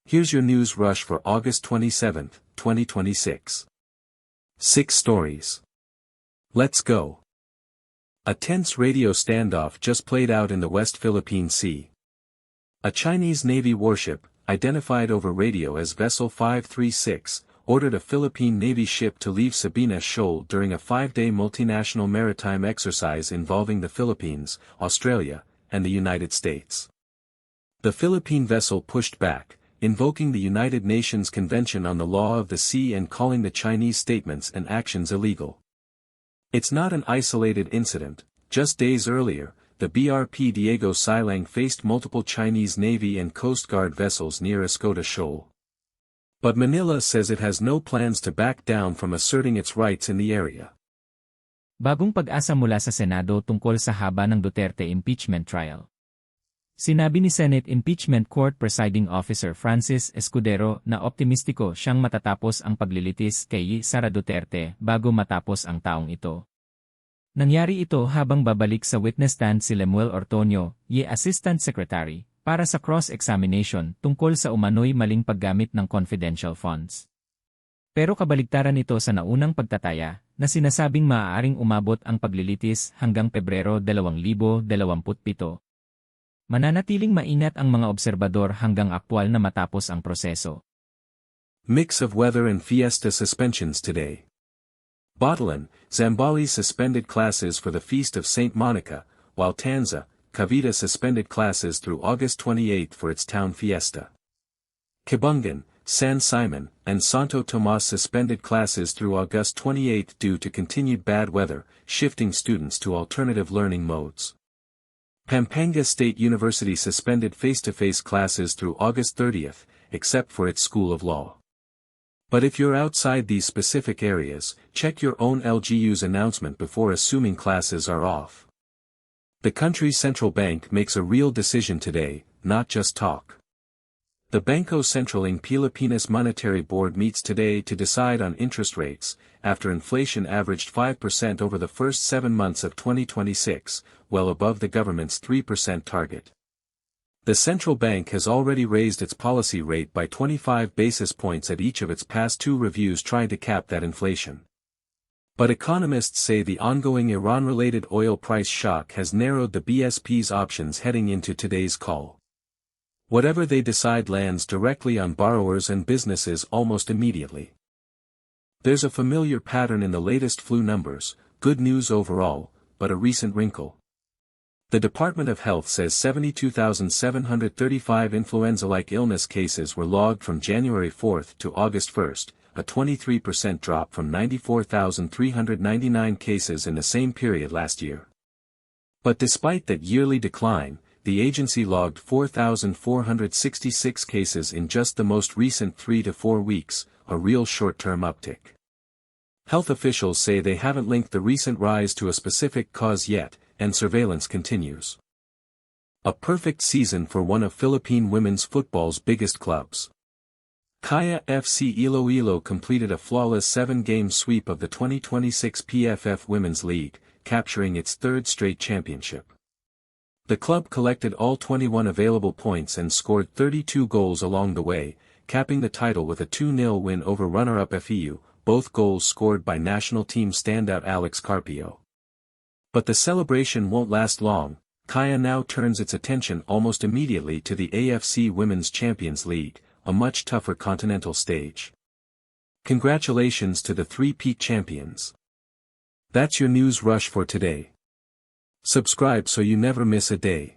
Here's your news rush for August 27, 2026. 6 stories. Let's go. A tense radio standoff just played out in the West Philippine Sea. A Chinese Navy warship, identified over radio as Vessel 536, ordered a Philippine Navy ship to leave Sabina Shoal during a 5-day multinational maritime exercise involving the Philippines, Australia, and the United States. The Philippine vessel pushed back, invoking the United Nations Convention on the Law of the Sea and calling the Chinese statements and actions illegal. It's not an isolated incident. Just days earlier, the BRP Diego Silang faced multiple Chinese Navy and Coast Guard vessels near Escudero Shoal. But Manila says it has no plans to back down from asserting its rights in the area. Bagong pag-asa mula sa Senado tungkol sa haba ng Duterte impeachment trial. Sinabi ni Senate Impeachment Court Presiding Officer Francis Escudero na optimistiko siyang matatapos ang paglilitis kay Sara Duterte bago matapos ang taong ito. Nangyari ito habang babalik sa witness stand si Lemuel Ortonio, Assistant Secretary, para sa cross-examination tungkol sa umano'y maling paggamit ng confidential funds. Pero kabaligtaran ito sa naunang pagtataya, na sinasabing maaaring umabot ang paglilitis hanggang Pebrero 2027. Mananatiling maingat ang mga obserbador hanggang aktwal na matapos ang proseso. Mix of weather and fiesta suspensions today. Botolan, Zambales suspended classes for the Feast of St. Monica, while Tanza, Cavite suspended classes through August 28 for its town fiesta. Kibungan, San Simon, and Santo Tomas suspended classes through August 28 due to continued bad weather, shifting students to alternative learning modes. Pampanga State University suspended face-to-face classes through August 30, except for its School of Law. But if you're outside these specific areas, check your own LGU's announcement before assuming classes are off. The country's central bank makes a real decision today, not just talk. The Bangko Sentral ng Pilipinas Monetary Board meets today to decide on interest rates, after inflation averaged 5% over the first 7 months of 2026, well above the government's 3% target. The central bank has already raised its policy rate by 25 basis points at each of its past 2 reviews trying to cap that inflation. But economists say the ongoing Iran-related oil price shock has narrowed the BSP's options heading into today's call. Whatever they decide lands directly on borrowers and businesses almost immediately. There's a familiar pattern in the latest flu numbers, good news overall, but a recent wrinkle. The Department of Health says 72,735 influenza-like illness cases were logged from January 4 to August 1, a 23% drop from 94,399 cases in the same period last year. But despite that yearly decline, the agency logged 4,466 cases in just the most recent 3 to 4 weeks, a real short-term uptick. Health officials say they haven't linked the recent rise to a specific cause yet, and surveillance continues. A perfect season for one of Philippine women's football's biggest clubs. Kaya FC-Iloilo completed a flawless 7-game sweep of the 2026 PFF Women's League, capturing its 3rd straight championship. The club collected all 21 available points and scored 32 goals along the way, capping the title with a 2-0 win over runner-up FEU, both goals scored by national team standout Alex Carpio. But the celebration won't last long. Kaya now turns its attention almost immediately to the AFC Women's Champions League, a much tougher continental stage. Congratulations to the 3-peat champions. That's your news rush for today. Subscribe so you never miss a day.